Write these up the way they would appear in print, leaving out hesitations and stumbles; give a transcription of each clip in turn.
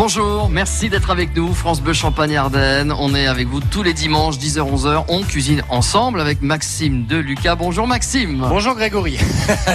Bonjour, merci d'être avec nous, France Bleu Champagne-Ardenne. On est avec vous tous les dimanches, 10h-11h. On cuisine ensemble avec Maxime de Lucas. Bonjour Maxime. Bonjour Grégory.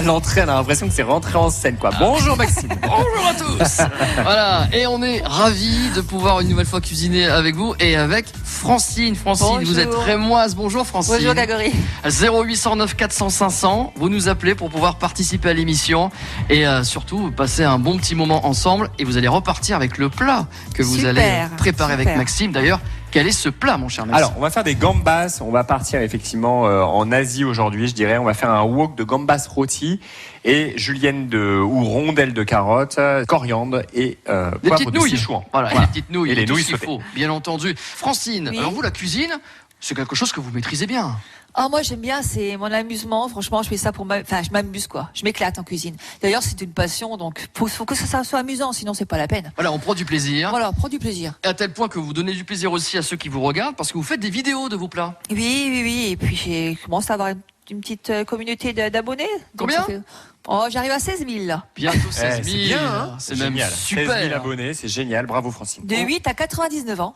L'entrée, on a l'impression que c'est rentré en scène, quoi. Bonjour Maxime. Bonjour à tous. Voilà, et on est ravis de pouvoir une nouvelle fois cuisiner avec vous et avec Francine. Francine, bonjour. Vous êtes rémoise. Bonjour Francine. Bonjour Grégory. 0809 400 500, vous nous appelez pour pouvoir participer à l'émission et surtout passer un bon petit moment ensemble, et vous allez repartir avec le plat que vous allez préparer avec Maxime. D'ailleurs, quel est ce plat, mon cher Maxime? Alors, on va faire des gambas. On va partir effectivement en Asie aujourd'hui, je dirais. On va faire un wok de gambas rôti et julienne ou rondelles de carottes, coriandre et des petites nouilles. Sichuan. Voilà, les petites nouilles. Et les nouilles sautées. Bien entendu. Francine, oui. alors vous, la cuisine, c'est quelque chose que vous maîtrisez bien. Ah, moi j'aime bien, c'est mon amusement. Franchement, je fais ça je m'amuse quoi. Je m'éclate en cuisine. D'ailleurs, c'est une passion, donc faut que ça soit amusant, sinon c'est pas la peine. Voilà, on prend du plaisir. Voilà, on prend du plaisir. Et à tel point que vous donnez du plaisir aussi à ceux qui vous regardent, parce que vous faites des vidéos de vos plats. Oui. Et puis j'ai commencé à avoir une petite communauté d'abonnés. Combien? J'arrive à 16 000 là. Bientôt 16 000. C'est bien, hein. C'est même génial. super. 16 000 abonnés, c'est génial. Bravo Francine. De 8 à 99 ans.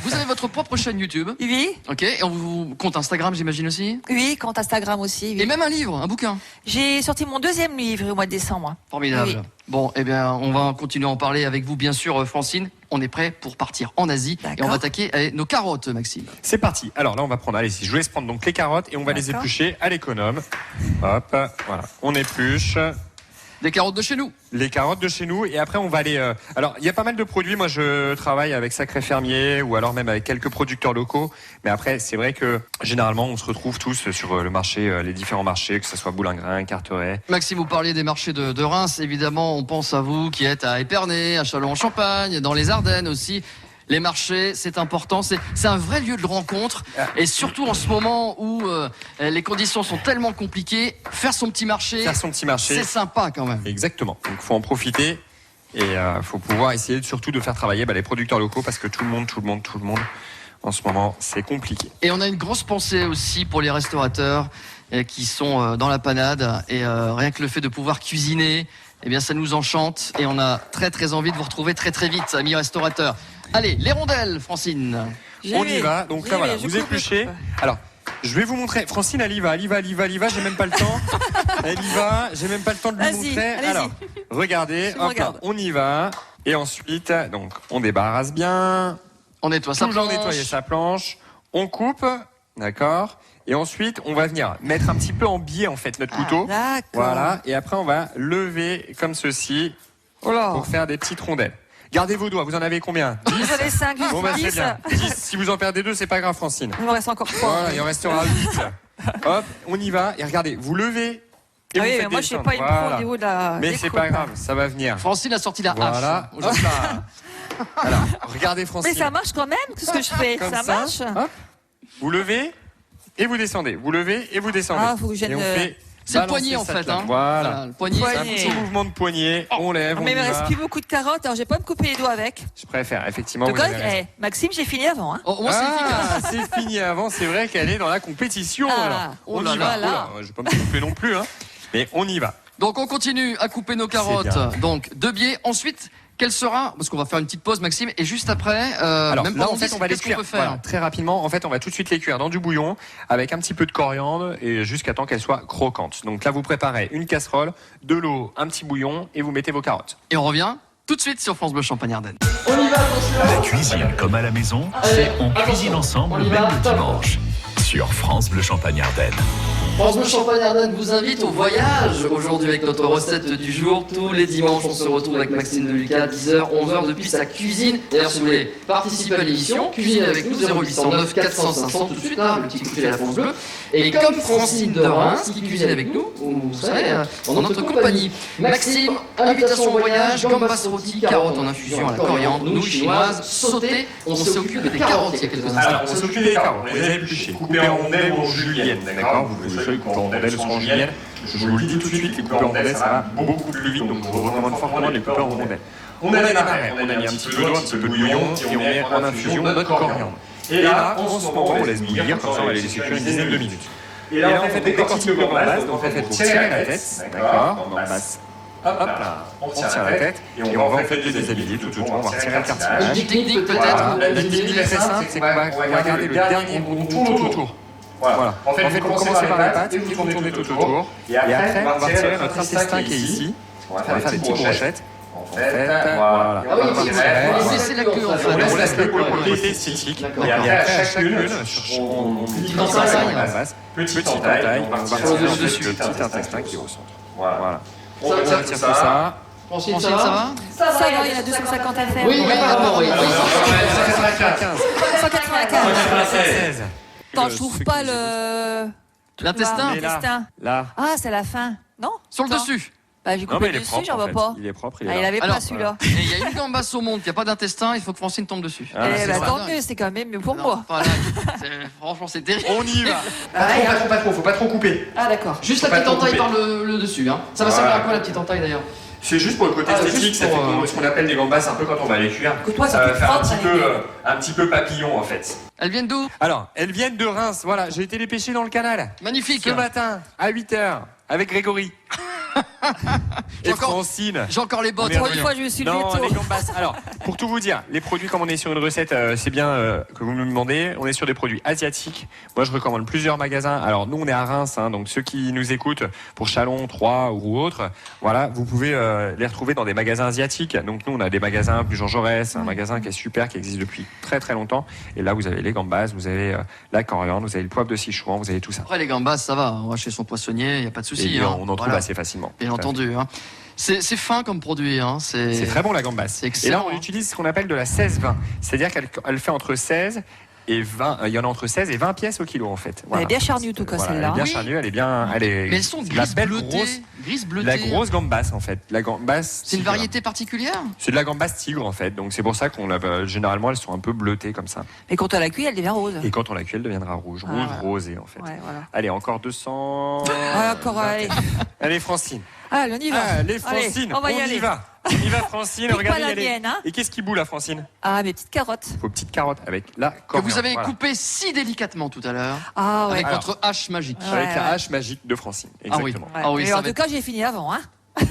Vous avez votre propre chaîne YouTube. Oui, Ok, et on vous compte Instagram, j'imagine aussi. compte Instagram aussi. Oui. Et même un livre, un bouquin. J'ai sorti mon deuxième livre au mois de décembre. Formidable. Oui. Bon, eh bien, on va continuer à en parler avec vous, bien sûr, Francine. On est prêt pour partir en Asie. Et on va attaquer avec nos carottes, Maxime. C'est parti. Alors là, on va prendre, allez, je vous laisse prendre donc les carottes et on va les éplucher à l'économe. Hop, voilà. On épluche. Des carottes de chez nous. Les carottes de chez nous, et après on va aller... Alors, il y a pas mal de produits. Moi, je travaille avec Sacré Fermier ou alors même avec quelques producteurs locaux. Mais après, c'est vrai que généralement, on se retrouve tous sur le marché, les différents marchés, que ce soit Boulingrin, Carteret. Maxime, vous parliez des marchés de Reims. Évidemment, on pense à vous qui êtes à Épernay, à Châlons-en-Champagne, dans les Ardennes aussi. Les marchés, c'est important, c'est un vrai lieu de rencontre, et surtout en ce moment où les conditions sont tellement compliquées, faire son petit marché, c'est sympa quand même. Exactement, donc faut en profiter, et faut pouvoir essayer surtout de faire travailler les producteurs locaux, parce que tout le monde, en ce moment, c'est compliqué. Et on a une grosse pensée aussi pour les restaurateurs qui sont dans la panade, et rien que le fait de pouvoir cuisiner, eh bien ça nous enchante, et on a très très envie de vous retrouver très très vite, amis restaurateurs. Allez, les rondelles, Francine. On y va, donc là voilà, vous épluchez. Alors, je vais vous montrer. Francine, elle y va, j'ai même pas le temps. Elle y va, j'ai même pas le temps de lui montrer. Alors, regardez, hop, on y va. Et ensuite, donc, on débarrasse bien. On nettoie sa planche. Toujours nettoyer sa planche. On coupe, d'accord. Et ensuite, on va venir mettre un petit peu en biais, en fait, notre couteau. Voilà. Et après, on va lever comme ceci pour faire des petites rondelles. Gardez vos doigts, vous en avez combien? 10. J'en ai 5, 10. Bon, c'est bien. 10. Si vous en perdez 2, c'est pas grave, Francine. Il me reste encore 3. Voilà, il en restera 8. Hop, on y va. Et regardez, vous levez. Et vous faites moi, je sais pas, il me prend au niveau de la. Mais c'est pas grave, ça va venir. Francine a sorti la hache. Voilà. Alors, regardez, Francine. Mais ça marche quand même, tout ce que je fais. Comme ça marche. Hop. Vous levez et vous descendez. Vous levez et vous descendez. Faut que et on fait. C'est le poignet en fait. Voilà. Le poignet. C'est un petit mouvement de poignet. On lève. Mais il me reste plus beaucoup de carottes, alors je vais pas me couper les doigts avec. Je préfère, effectivement. Donc, Maxime, j'ai fini avant. Hein. Moi, c'est fini avant. C'est vrai qu'elle est dans la compétition. Alors. On y va. Je vais pas me couper non plus. Mais on y va. Donc on continue à couper nos carottes. Donc de biais. Ensuite, quelle sera, parce qu'on va faire une petite pause, Maxime, et juste après, alors même là en fait on va les cuire très rapidement. En fait on va tout de suite les cuire dans du bouillon avec un petit peu de coriandre et jusqu'à temps qu'elles soient croquantes. Donc là vous préparez une casserole, de l'eau, un petit bouillon et vous mettez vos carottes. Et on revient tout de suite sur France Bleu Champagne-Ardenne. On y va, attention. La cuisine comme à la maison, c'est On cuisine ensemble même le dimanche sur France Bleu Champagne-Ardenne. France Bleu Champagne-Ardenne vous invite au voyage aujourd'hui avec notre recette du jour. Tous les dimanches, on se retrouve avec Maxime de Lucas, 10h, 11h depuis sa cuisine. D'ailleurs, si vous voulez participer à l'émission, cuisiner avec nous, 0809 400 500 tout de suite, le petit coup de fil à la France Bleu. Et comme Francine de Reims qui cuisine avec nous, vous savez, dans notre compagnie. Maxime, invitation au voyage, gambas rôti, carottes en infusion à la coriandre, nouilles chinoises, sautées. On s'est occupé des carottes il y a quelques instants. Alors, on s'occupe des carottes, on les a épluchées, coupées en rondelles ou en julienne, d'accord. Vous pouvez choisir coupées en rondelles ou en julienne. Je vous le dis tout de suite, les coupées en rondelles, ça va beaucoup plus vite, donc je vous recommande fortement les coupées en rondelles. On a démarré, on a mis un petit peu d'eau, un petit peu de bouillon, et on met en infusion notre coriandre. Et là, en ce moment, on laisse bouillir, comme ça on va les laisser cuire une dizaine de minutes. Et là, on fait des décortiques de gambas, donc on fait tirer la tête, d'accord, gambas Hop là, on tire la tête et on va en fait déshabiller tout autour, on va retirer le Une cartilage. technique peut-être. La technique assez simple, c'est qu'on va garder le dernier, on tourne tout autour. Voilà. En fait, vous commencez par les pattes, vous tournez tout autour, et après, on va retirer notre intestin qui est ici. On va faire des petites brochettes. En fait, voilà. Ah oui, c'est la queue en fait. On laisse le côté esthétique. Et après, à chacune, on Petite entaille. petite entaille, on va retirer le petit intestin qui est au centre. Voilà. On retire tout ça. Francine, ça va? Ça va, il y en a 250 à faire. Oui, apparemment, oui. 195. Attends, je trouve pas le... L'intestin. Là. Ah, c'est la fin. Non? Sur le dessus. Bah, j'ai Non, coupé mais il est dessus, propre. j'en vois pas. Il est propre, il Ah, est il là. avait Alors, pas celui-là. Et il y a une gambasse au monde qui a pas d'intestin, il faut que Francine tombe dessus. Ah, Eh c'est bah, ça. tant mieux, c'est quand même mieux pour moi. Voilà, franchement, c'est terrible. On y va. Ah, Faut pas trop couper. Ah, d'accord. Juste la Faut pas petite trop entaille couper. par le dessus. Hein. Ça va Voilà. servir à quoi la petite entaille d'ailleurs? C'est juste pour le côté esthétique, juste ça fait pour, ce qu'on appelle des gambas un peu quand on va les cuire. Écoute-moi, ça va fait faire frotte, ça, les un petit peu papillon en fait. Elles viennent d'où? Alors, elles viennent de Reims, voilà, j'ai été les pêcher dans le canal. Magnifique. Ce matin, à 8h, avec Grégory. Et encore- Francine. J'ai encore les bottes. On est Pour une fois, je me suis levé Non, tôt. les gambas. Alors, pour tout vous dire, les produits, comme on est sur une recette, c'est bien que vous me demandez, on est sur des produits asiatiques. Moi, je recommande plusieurs magasins. Alors, nous, on est à Reims, hein, donc ceux qui nous écoutent pour Chalon, Troyes ou autres, voilà, vous pouvez les retrouver dans des magasins asiatiques. Donc, nous, on a des magasins plus Jean Jaurès, un magasin qui est super, qui existe depuis très très longtemps. Et là, vous avez les gambas, vous avez la coriandre, vous avez le poivre de Sichuan, vous avez tout ça. Après les gambas, ça va. On va chez son poissonnier, il n'y a pas de souci. Et hein. on en trouve Voilà. assez facilement. Bien Tout à fait. entendu. Hein. C'est fin comme produit. Hein. C'est très bon la gambasse. C'est Et excellent, là, on hein. utilise ce qu'on appelle de la 16-20. C'est-à-dire qu'elle fait entre 16 et 20. Il y en a entre 16 et 20 pièces au kilo en fait. Elle est bien charnue, tout cas, Voilà, celle-là. Elle est bien Oui. charnue, elle est bien. Elle est, Mais elles sont la grises belle bleutées. grosse. Grises bleutées. La grosse gambasse en fait. La gambasse. C'est une tigre. variété particulière? C'est de la gambasse tigre en fait. Donc c'est pour ça qu'on la. Généralement, elles sont un peu bleutées comme ça. Mais quand on la cuit, elle devient rose. Et quand on la cuit, elle deviendra rouge. Ah, Rouge, voilà. rosée en fait. Ouais, voilà. Allez, encore 200. Ah, encore, allez. Allez, Francine. Allez, on y va. Allez, Francine. on va y aller. va. On y va, Francine. Pique Regardez, pas la elle est- mienne, hein. Et qu'est-ce qui bout là, Francine? Ah, mes petites carottes. Vos petites carottes avec la Que coriandre. vous avez Voilà. coupé si délicatement tout à l'heure. Ah, ouais. Avec Alors. votre hache magique. Ouais, Avec la ouais. hache magique de Francine. Ah oui. Exactement. Ouais. Ah oui, Mais ça en va tout cas, j'ai fini avant, hein.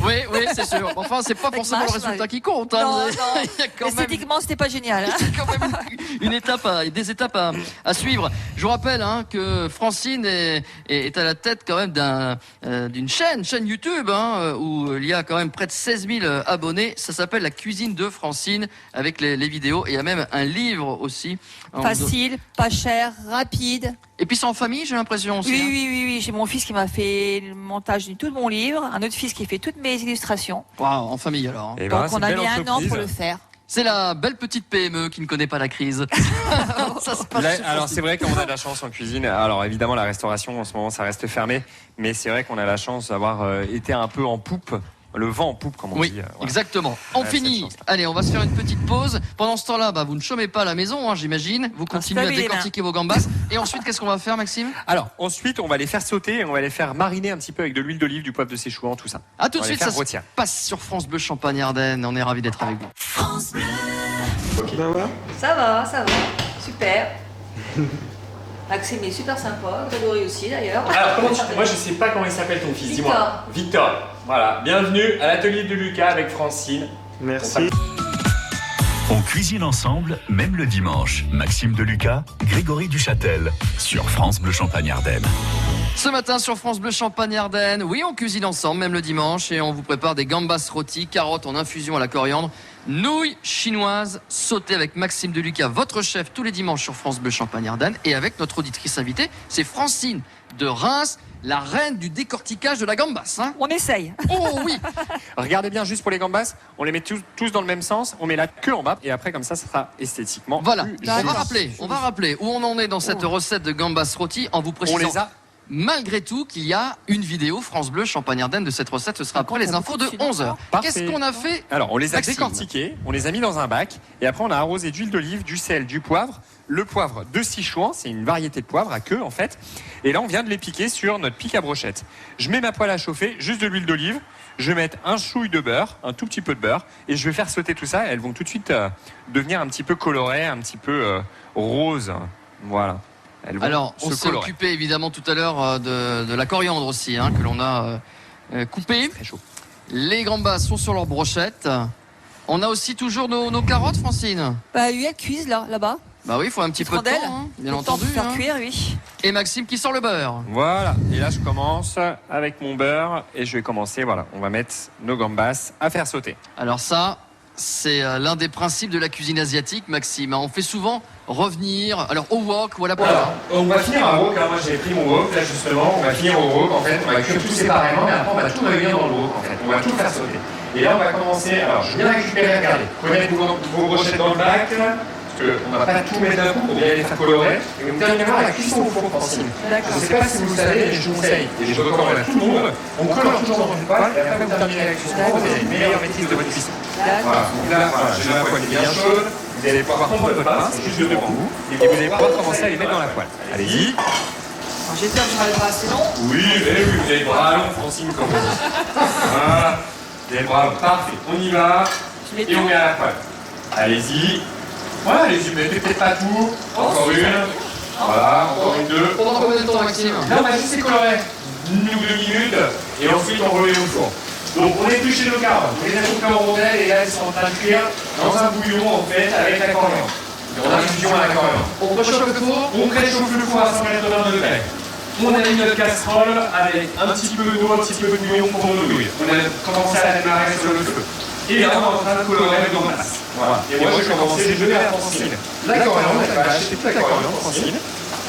Oui, c'est sûr. Enfin, c'est pas Avec forcément ma le hache résultat magique. qui compte. Hein. Non, non. Il y a quand même Esthétiquement, c'était pas génial. Hein. quand même une étape, des étapes à suivre. Je vous rappelle hein, que Francine est à la tête quand même d'une chaîne YouTube hein, où il y a quand même près de 16 000 abonnés. Ça s'appelle La Cuisine de Francine avec les vidéos. Et il y a même un livre aussi. Facile, pas cher, rapide. Et puis c'est en famille, j'ai l'impression aussi. Oui, hein. oui. J'ai mon fils qui m'a fait le montage de tout mon livre, un autre fils qui fait toutes mes illustrations. Waouh, en famille alors. hein. Eh ben, Donc c'est on une a belle mis un an entreprise. pour le faire. C'est la belle petite PME qui ne connaît pas la crise. Ça se passe Là, chez alors Francine. c'est vrai qu'on a de la chance en cuisine. Alors évidemment la restauration en ce moment ça reste fermé, mais c'est vrai qu'on a la chance d'avoir été un peu en poupe, le vent en poupe comme on Oui, dit. Voilà. exactement. On Ouais, finit. cette chance-là. Allez, on va se faire une petite pause. Pendant ce temps-là, vous ne chômez pas à la maison, hein, j'imagine. Vous continuez à se laver les décortiquer vos gambas. Et ensuite, qu'est-ce qu'on va faire, Maxime? Alors ensuite on va les faire sauter et on va les faire mariner un petit peu avec de l'huile d'olive, du poivre de Sichuan, tout ça. À tout On de va les suite, faire ça rôtir. se passe sur France Bleu Champagne-Ardenne. On est ravis d'être avec vous. Ça va. Super. Maxime est super sympa, Grégory aussi d'ailleurs. Alors moi je sais pas comment il s'appelle ton fils, Victor. dis-moi. Victor. Voilà, bienvenue à l'atelier de Lucas avec Francine. Merci. On cuisine ensemble, même le dimanche. Maxime Deluca, Grégory Duchâtel, sur France Bleu Champagne-Ardenne. Ce matin sur France Bleu Champagne-Ardenne, oui, on cuisine ensemble, même le dimanche, et on vous prépare des gambas rôties, carottes en infusion à la coriandre, nouilles chinoises sautées avec Maxime Deluca, votre chef, tous les dimanches sur France Bleu Champagne-Ardenne, et avec notre auditrice invitée, c'est Francine de Reims, la reine du décortiquage de la gambasse. Hein. On essaye. Oh oui. Regardez bien juste pour les gambas, on les met tous dans le même sens, on met la queue en bas et après comme ça sera esthétiquement Voilà, plus on va, joli. rappeler où on en est dans cette recette de gambas rôties en vous On précisant les a. malgré tout qu'il y a une vidéo France Bleu Champagne-Ardenne de cette recette. Ce sera après les infos de 11h. Parfait. Qu'est-ce qu'on a fait? Alors, on les a Maxime. décortiqués, on les a mis dans un bac, et après on a arrosé d'huile d'olive, du sel, du poivre, le poivre de Sichuan, c'est une variété de poivre à queue en fait, et là on vient de les piquer sur notre pic à brochette. Je mets ma poêle à chauffer, juste de l'huile d'olive, je vais mettre un chouille de beurre, un tout petit peu de beurre, et je vais faire sauter tout ça, elles vont tout de suite devenir un petit peu colorées, un petit peu roses, voilà. Elles vont Alors, on se s'est colorer. occupé évidemment tout à l'heure de la coriandre aussi, hein, que l'on a coupée. Très chaud. Les gambas sont sur leur brochette. On a aussi toujours nos carottes, Francine. Bah, lui, elle cuise là-bas. Bah oui, il faut un petit peu de temps, hein, bien Le temps entendu. de faire hein. cuire, oui. Et Maxime qui sort le beurre. Voilà, et là je commence avec mon beurre et je vais commencer, voilà, on va mettre nos gambas à faire sauter. Alors ça, c'est l'un des principes de la cuisine asiatique, Maxime. On fait souvent revenir, alors au wok, voilà pour Voilà, on va finir un wok, hein. Moi j'ai pris mon wok, là justement, on va finir au wok, en fait, on va cuire tout séparément, mais après on va tout réunir dans le wok, en fait, on va tout faire sauter. Et là on va commencer, alors je viens récupérer, regardez, prenez vos brochettes dans le bac, parce qu'on ne va pas tout mettre d'un coup pour bien les faire colorer, et vous terminez la cuisson au four, Francine. Je ne sais pas si vous le savez, mais je vous conseille, et je recommande à tout le monde, on colore toujours dans une poêle, et après vous terminez la cuisson, vous avez une meilleure maîtrise de votre cuisson. Voilà, donc là, voilà, j'ai la poêle qui est bien chaude, vous allez pouvoir prendre votre pain, c'est juste devant vous, et vous allez pouvoir commencer à les mettre dans la poêle. Allez-y. J'espère que j'aurai le bras assez long. Oui, vous avez le bras long, Francine, comme on dit. Voilà, vous avez le bras long, parfait. On y va, et on met à la poêle. Allez-y. Voilà, allez-y, vous mettez peut-être pas tout. Encore une. Voilà, encore une, deux. Pendant combien de temps, Maxime? Là, on va juste écolorer 1 ou 2 minutes, et ensuite on remet au four. Donc on épluche nos carottes, on les a coupées en rondelles, et là elles sont en train de cuire dans un bouillon, en fait, avec la coriandre. On a une fusion à la coriandre. On réchauffe le four. On réchauffe le four à 180 degrés. On a mis notre casserole avec un petit peu d'eau, un petit peu de bouillon pour nos nouilles. On a commencé à la démarrer sur le feu. Et là, on est en train de colorer le gambas. Voilà. Et moi, je vais commencer, je vais à Francine. La coriandre, elle va acheter toute la coriandre, Francine.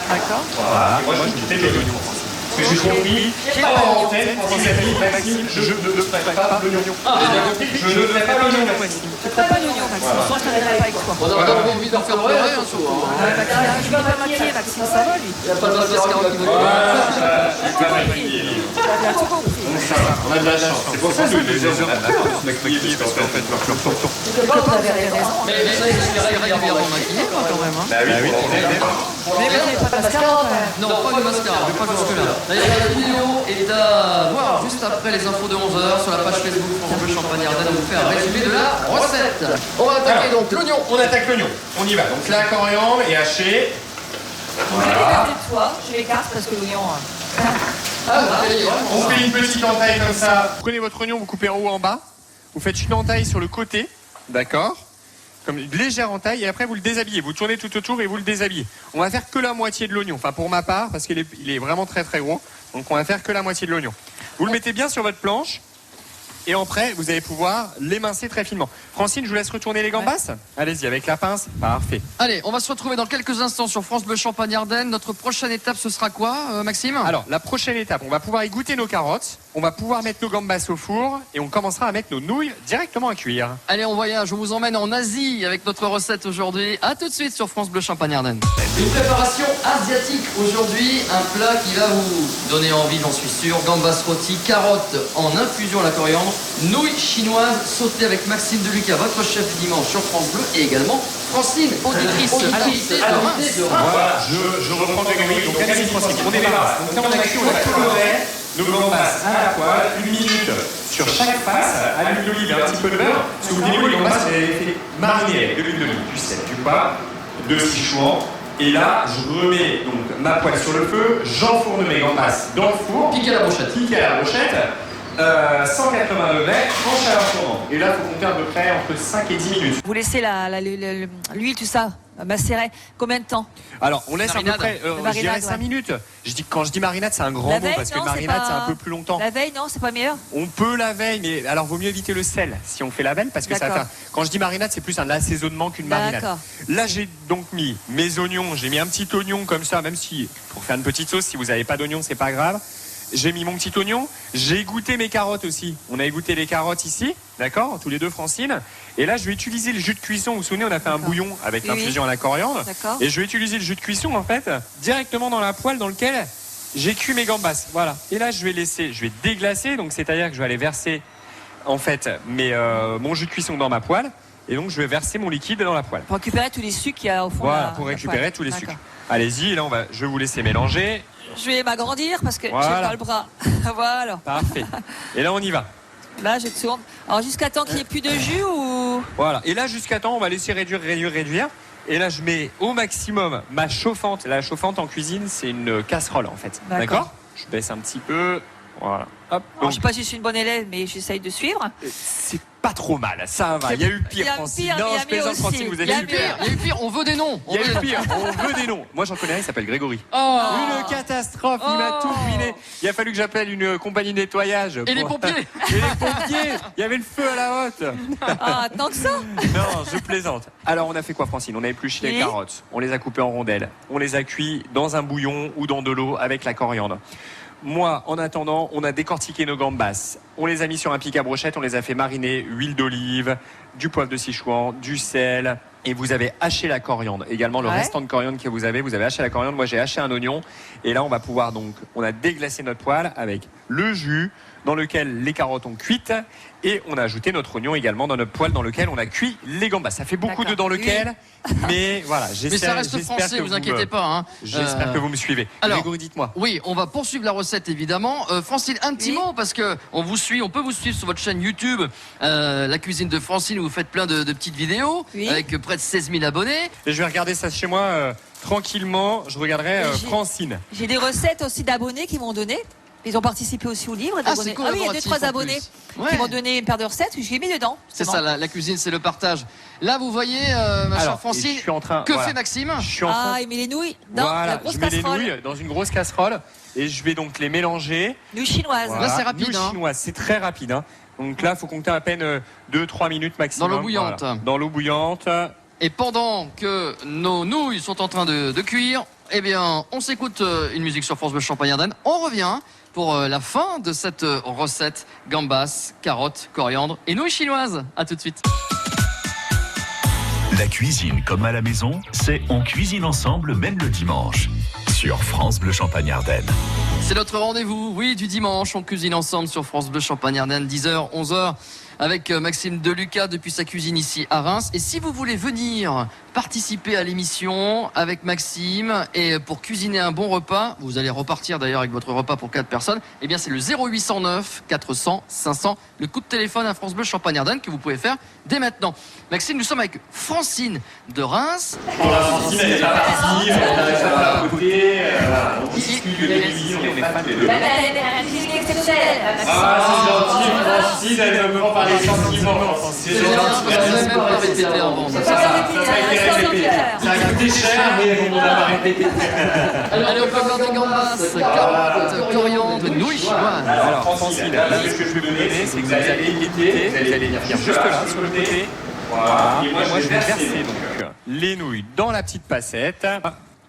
D'accord. Voilà. Et moi, je vais quitter les oignons, Francine. Parce que j'ai compris, en tête, Francine a dit, Maxime, je ne ferai pas l'oignon. J'ai bien compris, je ne ferai pas l'oignon, Maxime. Je ferai pas d'oignon, Maxime. Sinon, je ne travaillerai pas avec toi. On a pas envie d'en faire pleurer, hein, surtout. Je vais pas m'inquiéter, Maxime, ça va, lui. Il n'y a pas de mascara qui veut. Il a tout compris. On a de la chance. C'est pour ça que les gens ont la chance de maquiller, parce qu'en fait, leur tour. Je crois que vous avez raison. Mais ça, il est régulièrement maquillé, quoi, quand même. hein. Bah oui, Mais vous n'avez pas de mascara, quand même. Non, pas de mascara, mais pas jusque-là. D'ailleurs, la vidéo est à voir juste après les infos de 11h sur la page Facebook France Bleu Champagne-Ardenne. On vous fait un résumé de la recette. On va attaquer donc l'oignon. On attaque l'oignon. On y va. Donc la coriandre est hachée. Je vais l'écarter de toi. Je l'écarte parce que l'oignon. Ah, vous avez On fait une petite entaille comme ça. Prenez votre oignon, vous coupez en haut, en bas. Vous faites une entaille sur le côté. D'accord. Comme une légère entaille. Et après, vous le déshabillez. Vous tournez tout autour et vous le déshabillez. On va faire que la moitié de l'oignon. Enfin, pour ma part, parce qu'il est vraiment très très gros. Donc, on va faire que la moitié de l'oignon. Vous le mettez bien sur votre planche. Et après, vous allez pouvoir l'émincer très finement. Francine, je vous laisse retourner les gambas. Allez-y, avec la pince. Parfait. Allez, on va se retrouver dans quelques instants sur France Bleu Champagne-Ardenne. Notre prochaine étape, ce sera quoi, Maxime? Alors, la prochaine étape, on va pouvoir y goûter nos carottes. On va pouvoir mettre nos gambas au four. Et on commencera à mettre nos nouilles directement à cuire. Allez, on voyage, on vous emmène en Asie avec notre recette aujourd'hui. A tout de suite sur France Bleu Champagne-Ardenne. Une préparation asiatique aujourd'hui, un plat qui va vous donner envie, j'en suis sûr. Gambas rôties, carottes en infusion à la coriandre, nouilles chinoises sautées avec Maxime Deluca, votre chef du dimanche sur France Bleu, et également Francine, auditrice de Reims. Voilà, je reprends Grégory. Donc, allez-y, Francine, on démarre. Donc, là, on a cuit, on a coloré nos gambas à la poêle, 1 minute sur chaque face, à l'huile d'olive et un petit peu de beurre. Souvenez-vous, les gambas, j'avais fait mariner avec de l'huile d'olive, du sel, du poivre, de Sichuan. Et là, je remets donc ma poêle sur le feu, j'enfourne mes gambas dans le four. Piqué à la brochette. 180 degrés, en chaleur tournante. Et là, il faut compter à peu près entre 5 et 10 minutes. Vous laissez l'huile, tout ça, macérer. Combien de temps? Alors, on laisse Marinade. à peu près, je Marinade, dirais 5 ouais. minutes. Quand je dis marinade, c'est un grand La mot, veille, parce que non, marinade, c'est c'est pas- un peu plus longtemps. La veille, non, c'est pas meilleur? On peut la veille, mais alors vaut mieux éviter le sel si on fait la veille, parce que ça D'accord. fait. Quand je dis marinade, c'est plus un assaisonnement qu'une marinade. D'accord. Là, j'ai donc mis mes oignons. J'ai mis un petit oignon comme ça, même si pour faire une petite sauce, si vous n'avez pas d'oignon, c'est pas grave. J'ai mis mon petit oignon. J'ai goûté mes carottes aussi. On a goûté les carottes ici, d'accord, tous les deux, Francine. Et là, je vais utiliser le jus de cuisson. Vous vous souvenez, on a fait un D'accord. bouillon avec Oui, l'infusion à la coriandre. D'accord. Et je vais utiliser le jus de cuisson, en fait, directement dans la poêle dans lequel j'ai cuit mes gambas. Voilà. Et là, je vais déglacer. Donc, c'est-à-dire que je vais aller verser, en fait, mon jus de cuisson dans ma poêle. Et donc, je vais verser mon liquide dans la poêle. Pour récupérer tous les sucres qu'il y a au fond. Voilà, de pour la récupérer poêle. tous les D'accord. sucres. Allez-y, là, je vais vous laisser mélanger. Je vais m'agrandir parce que Voilà. j'ai pas le bras. Voilà. Parfait. Et là, on y va. Là, je tourne. Alors, jusqu'à temps qu'il n'y ait plus de jus ou. Voilà. Et là, jusqu'à temps, on va laisser réduire. Et là, je mets au maximum ma chauffante. La chauffante en cuisine, c'est une casserole, en fait. D'accord. D'accord. Je baisse un petit peu. Voilà. Hop. Alors, je sais pas si je suis une bonne élève, mais j'essaye de suivre. C'est pas trop mal, ça va. Il y a eu Il y pire, a Francine. pire, Non, mais il y a je plaisante, mieux Francine, aussi. vous Il y avez a eu pire. Il y a eu pire, on veut des noms. Il y a eu pire, on veut des noms. Moi j'en connais un, il s'appelle Grégory. Oh. Une catastrophe, il m'a tout ruiné. Il a fallu que j'appelle une compagnie de nettoyage. Et les pompiers. Et les pompiers. Il y avait le feu à la hotte. Ah, tant que ça. Non, je plaisante. Alors on a fait quoi, Francine? On a épluché les Oui. carottes, on les a coupées en rondelles, on les a cuits dans un bouillon ou dans de l'eau avec la coriandre. Moi, en attendant, on a décortiqué nos gambas. On les a mis sur un pic à brochette, on les a fait mariner, huile d'olive, du poivre de Sichuan, du sel. Et vous avez haché la coriandre. Également, le Ouais. restant de coriandre que vous avez haché la coriandre. Moi, j'ai haché un oignon. Et là, on va pouvoir donc, on a déglacé notre poêle avec le jus dans lequel les carottes ont cuites. Et on a ajouté notre oignon également dans notre poêle dans lequel on a cuit les gambas. Ça fait beaucoup de D'accord. dans lequel. Mais voilà, Mais ça reste français, vous inquiétez pas. Hein. J'espère que vous me suivez. alors- Grégory, dites-moi. Oui, on va poursuivre la recette évidemment. Francine, un petit Oui. mot parce que on peut vous suivre sur votre chaîne YouTube, la cuisine de Francine où vous faites plein de petites vidéos Oui. avec près de 16 000 abonnés. Et je vais regarder ça chez moi tranquillement. Je regarderai Et j'ai- Francine. J'ai des recettes aussi d'abonnés qui m'ont donné. Ils ont participé aussi au livre. Ah, d'abonnés. c'est Oui, il y a collaboratif, 2-3 en abonnés plus. Ouais. qui m'ont donné une paire de recettes que j'ai mis dedans. C'est ça, la cuisine, c'est le partage. Là, vous voyez, ma chère Alors, et Francine, je suis en train. que voilà. fait Maxime? Je suis en train. Ah, il met les nouilles dans la Voilà, grosse je mets les casserole. nouilles dans une grosse casserole et je vais donc les mélanger. Nouilles chinoises. Voilà. c'est rapide, Nouilles hein. chinoises, c'est très rapide. Hein. Donc là, il faut compter à peine 2-3 minutes maximum. Dans l'eau bouillante. Voilà. Dans l'eau bouillante. Et pendant que nos nouilles sont en train de cuire, eh bien, on s'écoute une musique sur France Bleu Champagne-Ardenne. On revient pour la fin de cette recette gambas, carottes, coriandre et nouilles chinoises. À tout de suite. La cuisine comme à la maison, c'est on cuisine ensemble même le dimanche. Sur France Bleu Champagne-Ardenne. C'est notre rendez-vous, oui, du dimanche. On cuisine ensemble sur France Bleu Champagne-Ardenne, 10h, 11h, avec Maxime Deluca depuis sa cuisine ici à Reims. Et si vous voulez venir participer à l'émission avec Maxime et pour cuisiner un bon repas, vous allez repartir d'ailleurs avec votre repas pour 4 personnes, eh bien c'est le 0809 400 500, le coup de téléphone à France Bleu Champagne-Ardenne que vous pouvez faire dès maintenant. Maxime, nous sommes avec Francine de Reims. Francine, elle est pas partie, elle n'arrive pas à côté. On discute de cuisine, on est fan des deux. La cuisine exceptionnelle. Ah, c'est gentil, Francine, elle me prend par les sentiments. C'est C'est bien, parce que vous n'avez même pas répété avant. Ça a été répété. Ça a coûté cher, mais on n'a pas répété. Allez, on peut avoir des gambas, carottes, coriandre, nouilles chinoises. Alors, Francine, là, ce que je vais vous donner, c'est que vous allez éditer, vous allez venir juste là, sur le côté. Voilà. Et moi, je vais verser donc les nouilles dans la petite passette.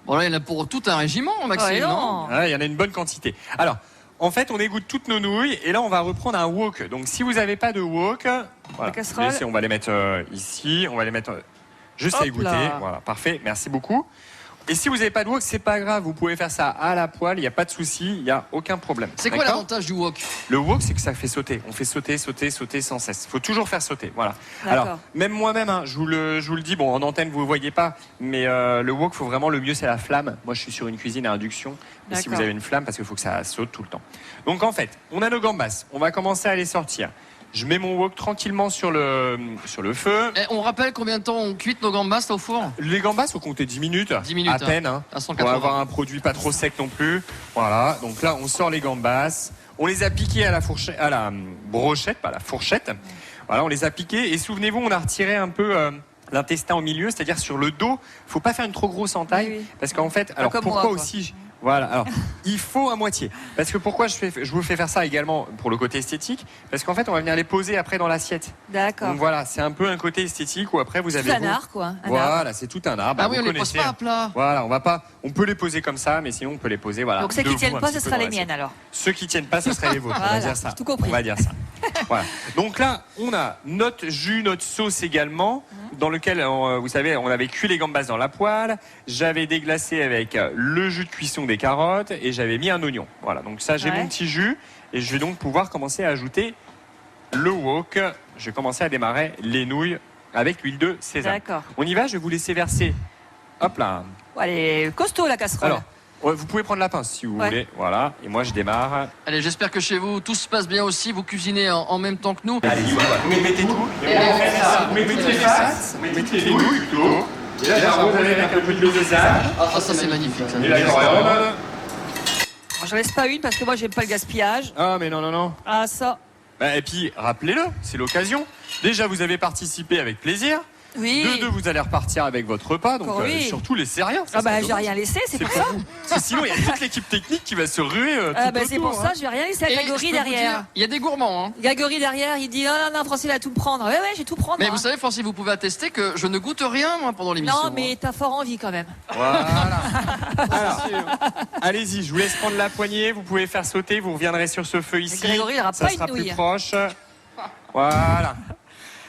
Bon, là, il y en a pour tout un régiment, Maxime, Ouais, non? non. Voilà, il y en a une bonne quantité. Alors, en fait, on égoutte toutes nos nouilles et là, on va reprendre un wok. Donc, si vous n'avez pas de wok, voilà, casserole. on va les mettre ici, on va les mettre juste Hop à égoutter. là. Voilà, parfait, merci beaucoup. Et si vous n'avez pas de wok, c'est pas grave, vous pouvez faire ça à la poêle, il n'y a pas de souci, il n'y a aucun problème. C'est quoi D'accord ? l'avantage du wok? Le wok, c'est que ça fait sauter. On fait sauter sans cesse. Il faut toujours faire sauter. Voilà. D'accord. Alors, même moi-même, hein, je vous le dis, bon, en antenne, vous ne voyez pas, mais le wok, faut vraiment, le mieux, c'est la flamme. Moi, je suis sur une cuisine à induction. Et si D'accord. vous avez une flamme, parce qu'il faut que ça saute tout le temps. Donc, en fait, on a nos gambas. On va commencer à les sortir. Je mets mon wok tranquillement sur le feu. Et on rappelle combien de temps on cuite nos gambas au four? Les gambas, faut compter 10 minutes. 10 minutes, À peine. Hein. à On 180. va avoir un produit pas trop sec non plus. Voilà. Donc là, on sort les gambas. On les a piqués à la fourchette, à la brochette, pas à la fourchette. Voilà, on les a piqués. Et souvenez-vous, on a retiré un peu l'intestin au milieu, c'est-à-dire sur le dos. Faut pas faire une trop grosse entaille. Oui, oui. Parce qu'en fait, alors comme pourquoi moi, quoi. aussi voilà, alors il faut à moitié. Parce que pourquoi je vous fais faire ça également pour le côté esthétique? Parce qu'en fait, on va venir les poser après dans l'assiette. D'accord. Donc voilà, c'est un peu un côté esthétique où après vous avez. C'est un vous- art, quoi. Un art. Voilà, c'est tout un art. Bah, Ah oui, vous on les pose connaissez. pas à plat. Voilà, on peut les poser comme ça, mais sinon on peut les poser voilà. Donc ceux qui debout, tiennent un pas, petit ce peu sera dans les l'assiette. miennes alors. Ceux qui tiennent pas, ce seraient les vôtres. On va Voilà, dire ça. tout compris. On va dire ça. Voilà. Donc là, on a notre jus, notre sauce également, dans lequel, vous savez, on avait cuit les gambas dans la poêle. J'avais déglacé avec le jus de cuisson des carottes et j'avais mis un oignon. Voilà. Donc ça, j'ai Ouais. mon petit jus et je vais donc pouvoir commencer à ajouter le wok. Je vais commencer à démarrer les nouilles avec l'huile de sésame. D'accord. On y va. Je vais vous laisser verser. Hop là. Bon, allez, costaud la casserole. Alors, vous pouvez prendre la pince si vous Ouais. voulez. Voilà. Et moi, je démarre. Allez, j'espère que chez vous, tout se passe bien aussi. Vous cuisinez en même temps que nous. Allez, vous mettez tout. Vous mettez les faces, vous mettez les nouilles plutôt. Et là, j'arrose avec un peu d'huile de sésame. Ah, ça c'est magnifique. Ça. Et la coriandre. J'en laisse pas une parce que moi, j'aime pas le gaspillage. Ah, mais non. Ah, ça. Bah, et puis, rappelez-le, c'est l'occasion. Déjà, vous avez participé avec plaisir. Oui. De deux, vous allez repartir avec votre repas, donc Oui. surtout laissez rien. Ah bah, j'ai rien laissé, c'est pour ça. Parce que sinon, il y a toute l'équipe technique qui va se ruer Ah tout bah, c'est autour, pour hein. ça, je vais rien laisser à Et je Grégory peux vous derrière. dire, il y a des gourmands. Hein. Grégory derrière, il dit non, Francine va tout prendre. Ouais, j'ai tout prendre. Mais moi. vous savez, Francis, vous pouvez attester que je ne goûte rien, moi, pendant l'émission. Non, mais t'as fort envie quand même. Voilà. Alors, allez-y, je vous laisse prendre la poignée. Vous pouvez faire sauter. Vous reviendrez sur ce feu ici. Grégory, il aura Ça pas sera une plus nouille. proche. Voilà.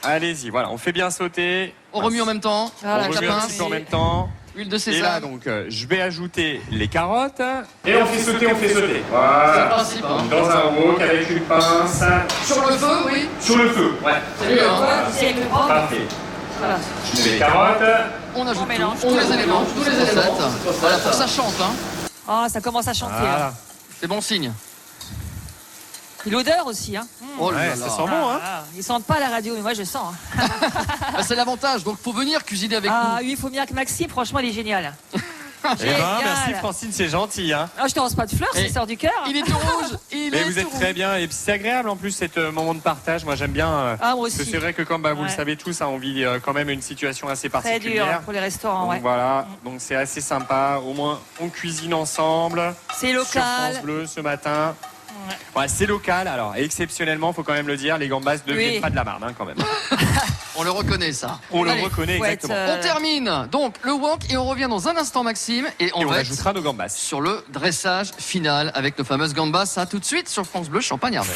Allez-y, voilà. On fait bien sauter. On remue en même temps. Voilà, On avec remue la un pince, petit peu en même temps. huile de Et sésame. là, donc, je vais ajouter les carottes. Et on fait sauter. C'est le Voilà. principe. Hein. Dans un wok avec une pince. Sur le feu, oui. Sur le feu. Ouais. C'est mieux. Hein. Ouais, c'est avec le prendre. Parfait. Voilà. Je mets les carottes. On ajoute On mélange tous les éléments, tous les recettes. Voilà, pour que ça chante. Hein. Ah, ça commence à chanter. Voilà. Hein. C'est bon signe. Et l'odeur aussi. Hein. Oh là Ouais, là. ça sent bon, hein. Ils sentent pas à la radio, mais moi je sens. Hein. Ah, c'est l'avantage. Donc, faut venir cuisiner avec Ah nous. oui, il faut bien que Maxime, franchement, il est génial. Eh ben, merci Francine, c'est gentil, hein. Ah, je te rase pas de fleurs, Et ça sort du cœur. Il est tout rouge. Il Mais est vous tout êtes rouge. très bien et puis c'est agréable en plus cet moment de partage. Moi j'aime bien. Ah, moi Parce que aussi. c'est vrai que comme vous le Ouais. savez tous, hein, on vit quand même une situation assez Très particulière. dur pour les restaurants, Donc ouais. voilà, donc c'est assez sympa. Au moins on cuisine ensemble. C'est Sur local. France Bleu ce matin. Ouais, c'est local alors. Et exceptionnellement, faut quand même le dire, les gambas ne viennent Oui. pas de la Marne hein, quand même. On le reconnaît, ça. On le Allez, reconnaît faut être, exactement. On termine donc le wok et on revient dans un instant, Maxime. Et on Et on va être ajoutera nos gambas. sur le dressage final avec nos fameuses gambas. Ça, tout de suite sur France Bleu Champagne-Ardenne.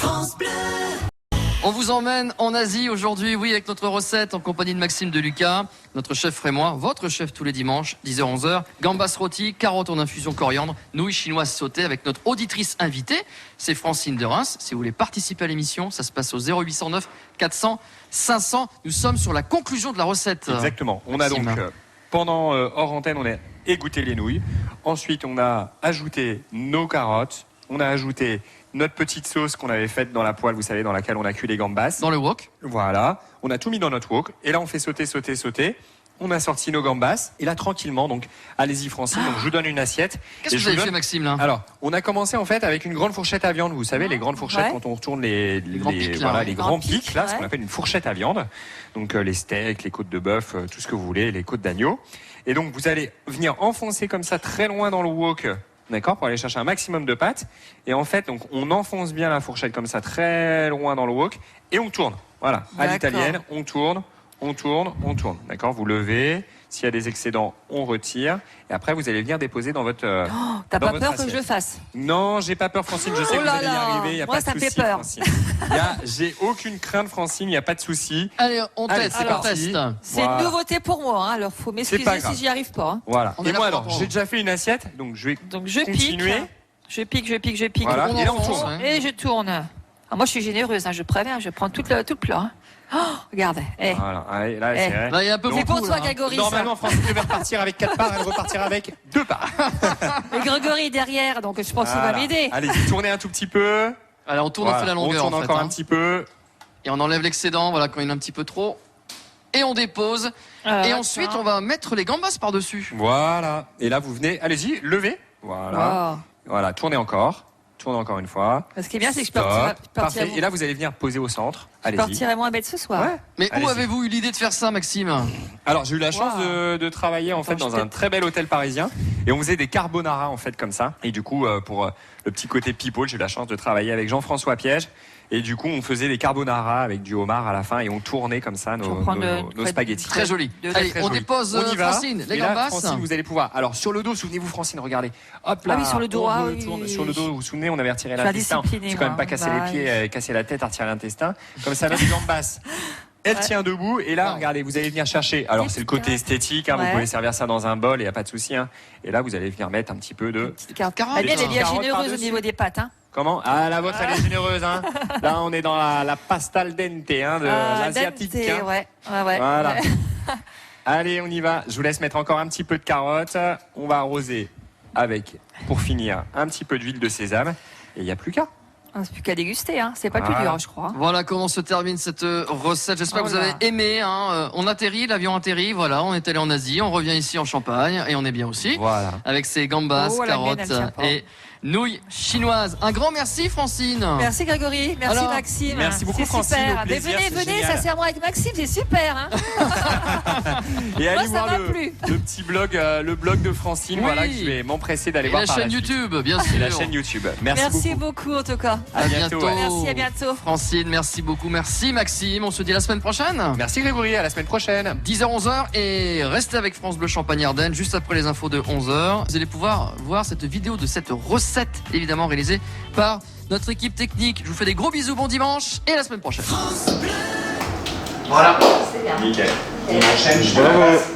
On vous emmène en Asie aujourd'hui, oui, avec notre recette en compagnie de Maxime Deluca, notre chef frémois, votre chef tous les dimanches, 10h-11h. Gambas rôties, carottes en infusion coriandre, nouilles chinoises sautées avec notre auditrice invitée, c'est Francine de Reims. Si vous voulez participer à l'émission, ça se passe au 0809 400 500. Nous sommes sur la conclusion de la recette. Exactement. On a donc, Maxime. pendant hors antenne, on a égoutter les nouilles. Ensuite, on a ajouté nos carottes. On a ajouté notre petite sauce qu'on avait faite dans la poêle, vous savez, dans laquelle on a cuit les gambas. Dans le wok. Voilà. On a tout mis dans notre wok. Et là, on fait sauter, sauter, sauter. On a sorti nos gambas. Et là, tranquillement, donc, allez-y, Francine. Donc, je vous donne une assiette. Qu'est-ce Et que je vous avez donne- fait, Maxime, là? Alors, on a commencé en fait avec une grande fourchette à viande. Vous savez, les grandes fourchettes Ouais. quand on retourne les grands pics, là, voilà, ouais. les Grands grands pics, là, ce ouais. qu'on appelle une fourchette à viande. Donc les steaks, les côtes de bœuf, tout ce que vous voulez, les côtes d'agneau. Et donc vous allez venir enfoncer comme ça très loin dans le wok, d'accord, pour aller chercher un maximum de pâte. Et en fait, donc on enfonce bien la fourchette comme ça très loin dans le wok et on tourne. Voilà, à D'accord. l'italienne, on tourne, on tourne, on tourne. D'accord, vous levez. S'il y a des excédents, on retire. Et après, vous allez venir déposer dans votre. T'as dans pas votre peur que je assiette. le fasse? Non, j'ai pas peur, Francine. Je sais Oh que là vous allez y là. arriver. Il y a Moi, pas de ça me fait souci, peur. Francine. J'ai aucune crainte, Francine. Il n'y a pas de souci. Allez, on Allez, teste, c'est on parti. teste. C'est Voilà. une nouveauté pour moi, hein, alors faut pas m'excuser grave. si j'y arrive pas. hein. Voilà. On est Et là moi, pour alors, apprendre. j'ai déjà fait une assiette, donc je vais Donc je pique, continuer. je pique. Voilà. On Et là, on enfonce, tourne. hein. Et je tourne. Ah, moi je suis généreuse, hein, je préviens, je prends tout le plat. hein. Oh, regarde. Eh. Voilà. Allez, là, Eh. c'est vrai. Là, il y a un peu C'est beaucoup, pour toi, là, hein. Grégory. Normalement, Francine devait repartir avec 4 parts, elle repartira avec 2 parts. Et Grégory est derrière, donc je pense qu'il va Voilà. m'aider. Allez, tournez un tout petit peu. Alors, on tourne, on fait la Voilà. longueur, On tourne en fait, encore hein. un petit peu. Et on enlève l'excédent, voilà, quand il y en a un petit peu trop. Et on dépose. Et ensuite, on va mettre les gambas par-dessus. Voilà. Et là, vous venez, allez-y, levez. Voilà. Wow. Voilà, tournez encore. Tournez encore une fois. Ce qui est bien, c'est que je Stop. partirai Parfait. Et là, vous allez venir poser au centre. je Allez-y. partirai moins bête ce soir. Ouais. Mais où Allez-y. avez-vous eu l'idée de faire ça, Maxime? Alors j'ai eu la chance Wow. de travailler en fait Attends, dans je un très bel hôtel parisien et on faisait des carbonara en fait comme ça et du coup pour le petit côté people j'ai eu la chance de travailler avec Jean-François Piège et du coup on faisait des carbonara avec du homard à la fin et on tournait comme ça Je vais nos, prendre nos- nos près- spaghettis. Très joli. De- Allez, Très on joli. dépose On y va. Francine, les Et là, gambas. Francine, vous allez pouvoir. Alors sur le dos, souvenez-vous Francine, regardez. Hop là. Ah oui, sur le dos, on ah retourne oui. sur le dos. Vous vous souvenez, on avait retiré Je suis l'intestin. indisciplinée, C'est quand même moi. pas casser Bah, les pieds, casser la tête, à retirer l'intestin. Comme ça, notre jambe basse. Elle Ouais. tient debout et là, Non. regardez, vous allez venir chercher. Alors, c'est le côté esthétique, hein, vous Ouais. pouvez servir ça dans un bol, il n'y a pas de souci. hein. Et là, vous allez venir mettre un petit peu de. Carottes. La mienne, elle est bien Carottes généreuse au par-dessus. niveau des pâtes. Hein. Comment Ah, la vôtre, elle est généreuse. Hein. Là, on est dans la pasta al dente hein, de l'asiatique. dente, hein. ouais. Voilà. Allez, on y va. Je vous laisse mettre encore un petit peu de carottes. On va arroser avec, pour finir, un petit peu d'huile de sésame. Et il n'y a plus qu'à. Ah, c'est plus qu'à déguster, hein. C'est pas le plus Voilà. dur, je crois. Voilà comment se termine cette recette. J'espère que vous Oh là. avez aimé. Hein. On atterrit, l'avion atterrit. Voilà, on est allé en Asie, on revient ici en Champagne et on est bien aussi. Voilà. Avec ces gambas, Oh, la mienne, elle carottes tient pas. et nouilles chinoises. Un grand merci Francine. Merci Grégory, merci Alors, Maxime. merci beaucoup, C'est Francine, super. au Mais plaisir, venez, c'est venez, génial. sincèrement avec Maxime, c'est super. Hein. Et Moi, allez ça voir m'a le plu. petit blog, le blog de Francine, Oui. voilà, que je vais m'empresser d'aller Et voir la par chaîne suite. YouTube, bien Et sûr. la chaîne YouTube. Merci Merci beaucoup. beaucoup en tout cas. À bientôt. ouais. Merci, à bientôt. Francine, merci beaucoup. Merci Maxime. On se dit à la semaine prochaine. Merci Grégory, à la semaine prochaine. 10h-11h et restez avec France Bleu Champagne-Ardenne juste après les infos de 11h. Vous allez pouvoir voir cette vidéo de cette recette évidemment réalisée par notre équipe technique. Je vous fais des gros bisous, bon dimanche et à la semaine prochaine. Voilà. Nickel. On enchaîne, je te la passe.